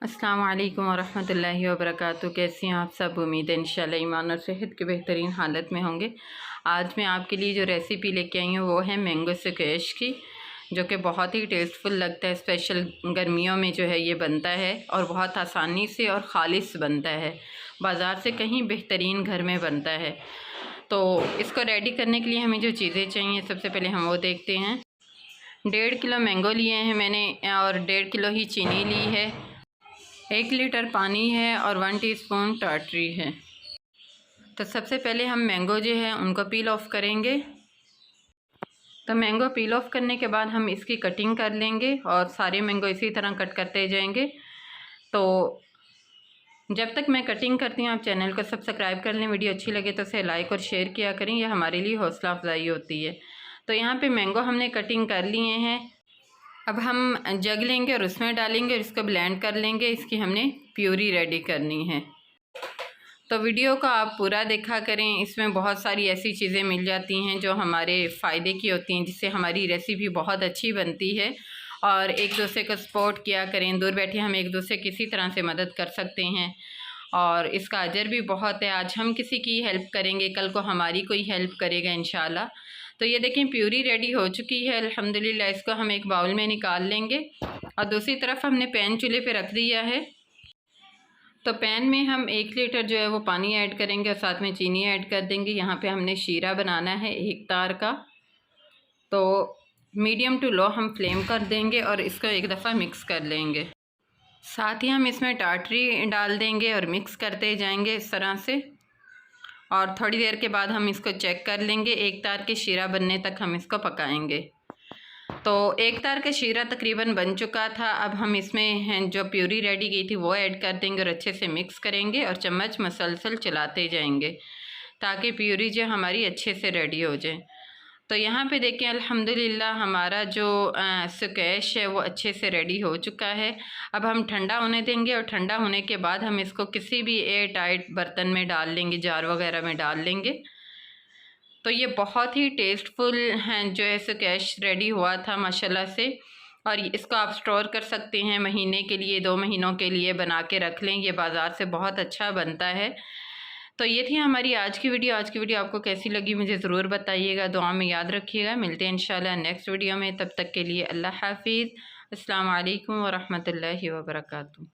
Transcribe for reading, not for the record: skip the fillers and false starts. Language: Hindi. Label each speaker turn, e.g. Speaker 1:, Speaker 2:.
Speaker 1: अस्सलाम वालेकुम वरहमतुल्लाहि वबरकातुहू। कैसी हैं आप सब? उम्मीद है इंशाल्लाह ईमान और सेहत की बेहतरीन हालत में होंगे। आज मैं आपके लिए जो रेसिपी लेके आई हूँ वो है मैंगो स्क्वैश की, जो कि बहुत ही टेस्टफुल लगता है। स्पेशल गर्मियों में जो है ये बनता है और बहुत आसानी से और ख़ालिस बनता है, बाज़ार से कहीं बेहतरीन घर में बनता है। तो इसको रेडी करने के लिए हमें जो चीज़ें चाहिए सबसे पहले हम वो देखते हैं। 1.5 किलो मैंगो लिए हैं मैंने और 1.5 किलो ही चीनी ली है। 1 लीटर पानी है और 1 टीस्पून टाटरी है। तो सबसे पहले हम मैंगो जो है उनको पील ऑफ़ करेंगे। तो मैंगो पील ऑफ़ करने के बाद हम इसकी कटिंग कर लेंगे और सारे मैंगो इसी तरह कट करते जाएंगे। तो जब तक मैं कटिंग करती हूँ आप चैनल को सब्सक्राइब कर लें, वीडियो अच्छी लगे तो उसे लाइक और शेयर किया करें, यह हमारे लिए हौसला अफजाई होती है। तो यहाँ पे मैंगो हमने कटिंग कर लिए हैं। अब हम जग लेंगे और उसमें डालेंगे और इसको ब्लेंड कर लेंगे। इसकी हमने प्यूरी रेडी करनी है। तो वीडियो को आप पूरा देखा करें, इसमें बहुत सारी ऐसी चीज़ें मिल जाती हैं जो हमारे फ़ायदे की होती हैं, जिससे हमारी रेसिपी बहुत अच्छी बनती है। और एक दूसरे को सपोर्ट किया करें, दूर बैठे हम एक दूसरे किसी तरह से मदद कर सकते हैं और इसका अजर भी बहुत है। आज हम किसी की हेल्प करेंगे, कल को हमारी कोई हेल्प करेगा इंशाल्लाह। तो ये देखें प्यूरी रेडी हो चुकी है अल्हम्दुलिल्लाह। इसको हम एक बाउल में निकाल लेंगे और दूसरी तरफ हमने पैन चूल्हे पे रख दिया है। तो पैन में हम 1 लीटर जो है वो पानी ऐड करेंगे और साथ में चीनी ऐड कर देंगे। यहाँ पे हमने शीरा बनाना है 1 तार का। तो मीडियम टू लो हम फ्लेम कर देंगे और इसको एक दफ़ा मिक्स कर लेंगे। साथ ही हम इसमें टाटरी डाल देंगे और मिक्स करते जाएंगे इस तरह से। और थोड़ी देर के बाद हम इसको चेक कर लेंगे। 1 तार के शीरा बनने तक हम इसको पकाएंगे। तो 1 तार का शीरा तकरीबन बन चुका था। अब हम इसमें जो प्यूरी रेडी की थी वो ऐड कर देंगे और अच्छे से मिक्स करेंगे और चम्मच मसलसल चलाते जाएंगे ताकि प्यूरी जो हमारी अच्छे से रेडी हो जाए। तो यहाँ पे देखें अल्हम्दुलिल्लाह हमारा जो स्क्वैश है वो अच्छे से रेडी हो चुका है। अब हम ठंडा होने देंगे और ठंडा होने के बाद हम इसको किसी भी एयर टाइट बर्तन में डाल लेंगे, जार वगैरह में डाल लेंगे। तो ये बहुत ही टेस्टफुल हैं जो है स्क्वैश रेडी हुआ था माशाल्लाह से। और इसको आप स्टोर कर सकते हैं महीने के लिए, 2 महीनों के लिए बना के रख लें। ये बाज़ार से बहुत अच्छा बनता है। तो ये थी हमारी आज की वीडियो। आज की वीडियो आपको कैसी लगी मुझे ज़रूर बताइएगा, दुआ में याद रखिएगा। मिलते हैं इंशाल्लाह नेक्स्ट वीडियो में, तब तक के लिए अल्लाह हाफिज़। अस्सलाम वालेकुम वरहमतुल्लाहि वबरकातुहू।